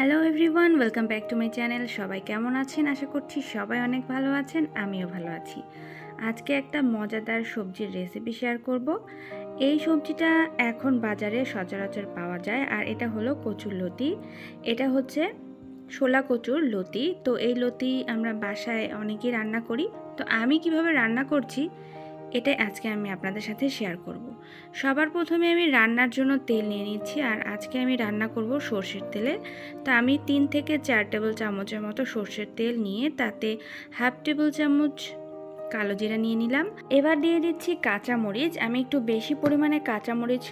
Hello everyone, welcome back to my channel. সবাই কেমন আছেন? আশা করছি সবাই অনেক ভালো আছেন, আমিও ভালো আছি। আজকে একটা মজাদার সবজির রেসিপি শেয়ার করব। এই সবজিটা এখন বাজারে সচরাচর পাওয়া যায়, আর এটা হলো কচুর লতি। এটা হচ্ছে শোলা কচুর লতি। তো এই লতি আমরা বাসায় অনেকেই রান্না করি। তো আমি কিভাবে রান্না করছি এটাই আজকে আমি আপনাদের সাথে শেয়ার করব। সবার প্রথমে আমি রান্নার জন্য তেল নিয়ে নিচ্ছি, আর আজকে আমি রান্না করব সর্ষের তেলে। তো আমি 3 থেকে 4 টেবিল চামচের মতো সর্ষের তেল নিয়ে তাতে হাফ টেবিল চামচ কালো জিরা নিয়ে নিলাম। এবার দিয়ে দিচ্ছি কাঁচামরিচ। আমি একটু বেশি পরিমাণে কাঁচামরিচ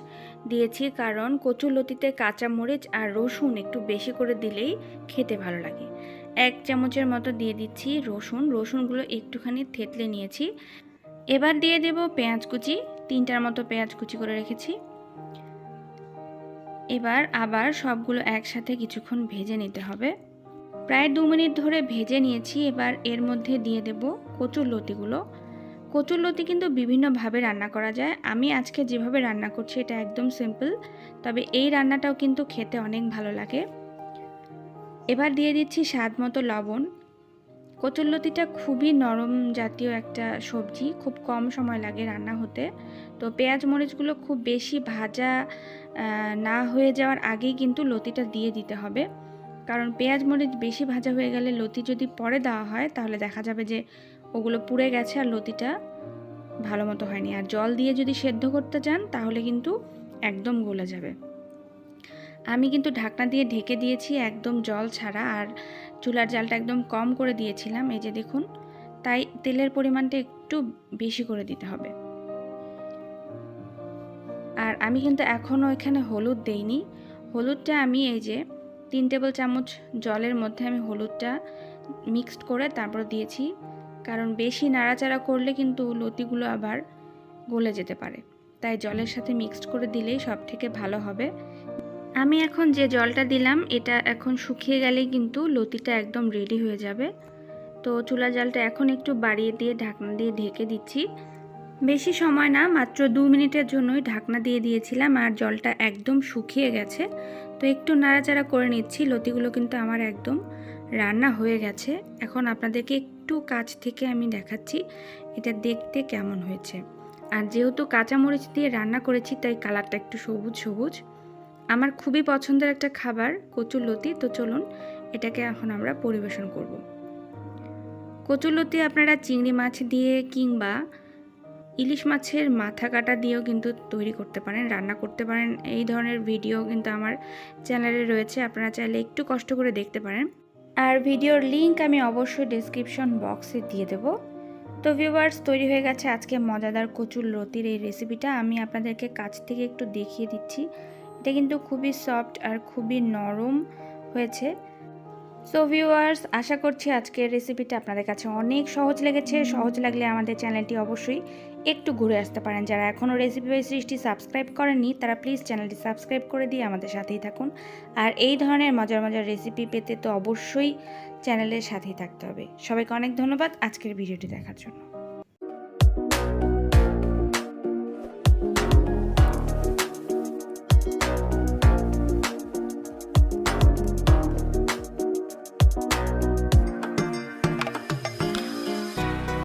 দিয়েছি, কারণ কচুর লতিতে কাঁচামরিচ আর রসুন একটু বেশি করে দিলেই খেতে ভালো লাগে। 1 চামচের মতো দিয়ে দিচ্ছি রসুনগুলো একটুখানি থেতলে নিয়েছি। এবার দিয়ে দেব পেঁয়াজ কুচি, 3টার মতো পেঁয়াজ কুচি করে রেখেছি। এবার আবার সবগুলো একসাথে কিছুক্ষণ ভেজে নিতে হবে। প্রায় 2 মিনিট ধরে ভেজে নিয়েছি। এবার এর মধ্যে দিয়ে দেব কচুর লতিগুলো। কচুর লতি কিন্তু বিভিন্নভাবে রান্না করা যায়। আমি আজকে যেভাবে রান্না করছি এটা একদম সিম্পল, তবে এই রান্নাটাও কিন্তু খেতে অনেক ভালো লাগে। এবার দিয়ে দিচ্ছি স্বাদ মতো লবণ। কচুরলতিটা খুবই নরম জাতীয় একটা সবজি, খুব কম সময় লাগে রান্না হতে। তো পেঁয়াজ মরিচগুলো খুব বেশি ভাজা না হয়ে যাওয়ার আগেই কিন্তু লতিটা দিয়ে দিতে হবে, কারণ পেঁয়াজ মরিচ বেশি ভাজা হয়ে গেলে লতি যদি পরে দেওয়া হয় তাহলে দেখা যাবে যে ওগুলো পুড়ে গেছে আর লতিটা ভালো মতো হয়নি। আর জল দিয়ে যদি সেদ্ধ করতে চান তাহলে কিন্তু একদম গলে যাবে। আমি কিন্তু ঢাকনা দিয়ে ঢেকে দিয়েছি একদম জল ছাড়া, আর চুলার জালটা একদম কম করে দিয়েছিলাম, এই যে দেখুন। তাই তেলের পরিমাণটা একটু বেশি করে দিতে হবে। আর আমি কিন্তু এখনও এখানে হলুদ দেইনি। হলুদটা আমি এই যে 3 টেবিল চামচ জলের মধ্যে আমি হলুদটা মিক্সড করে তারপর দিয়েছি, কারণ বেশি নাড়াচাড়া করলে কিন্তু লতিগুলো আবার গলে যেতে পারে। তাই জলের সাথে মিক্সড করে দিলেই সব থেকে ভালো হবে। আমি এখন যে জলটা দিলাম এটা এখন শুকিয়ে গেলেই কিন্তু লতিটা একদম রেডি হয়ে যাবে। তো চুলা জালটা এখন একটু বাড়িয়ে দিয়ে ঢাকনা দিয়ে ঢেকে দিচ্ছি। বেশি সময় না, মাত্র 2 মিনিটের জন্যই ঢাকনা দিয়ে দিয়েছিলাম, আর জলটা একদম শুকিয়ে গেছে। তো একটু নাড়াচাড়া করে নিচ্ছি। লতিগুলো কিন্তু আমার একদম রান্না হয়ে গেছে। এখন আপনাদেরকে একটু কাছ থেকে আমি দেখাচ্ছি এটা দেখতে কেমন হয়েছে। আর যেহেতু কাঁচামরিচ দিয়ে রান্না করেছি তাই কালারটা একটু সবুজ সবুজ। আমার খুবই পছন্দের একটা খাবার কচুর লতি। তো চলুন এটাকে এখন আমরা পরিবেশন করব। কচুর লতি আপনারা চিংড়ি মাছ দিয়ে কিংবা ইলিশ মাছের মাথা কাটা দিয়েও কিন্তু তৈরি করতে পারেন, রান্না করতে পারেন। এই ধরনের ভিডিও কিন্তু আমার চ্যানেলে রয়েছে, আপনারা চাইলে একটু কষ্ট করে দেখতে পারেন। আর ভিডিওর লিংক আমি অবশ্যই ডেসক্রিপশন বক্সে দিয়ে দেব। তো ভিউয়ার্স, তৈরি হয়ে গেছে আজকে মজাদার কচুর লতির এই রেসিপিটা। আমি আপনাদেরকে কাছ থেকে একটু দেখিয়ে দিচ্ছি। এটা কিন্তু খুবই সফট আর খুবই নরম হয়েছে। সো ভিউয়ার্স, আশা করছি আজকের রেসিপিটা আপনাদের কাছে অনেক সহজ লেগেছে। সহজ লাগলে আমাদের চ্যানেলটি অবশ্যই একটু ঘুরে আসতে পারেন। যারা এখনও রেসিপি বাই সৃষ্টি সাবস্ক্রাইব করেননি তারা প্লিজ চ্যানেলটি সাবস্ক্রাইব করে দিয়ে আমাদের সাথেই থাকুন। আর এই ধরনের মজার মজার রেসিপি পেতে তো অবশ্যই চ্যানেলের সাথেই থাকতে হবে। সবাইকে অনেক ধন্যবাদ আজকের ভিডিওটি দেখার জন্য।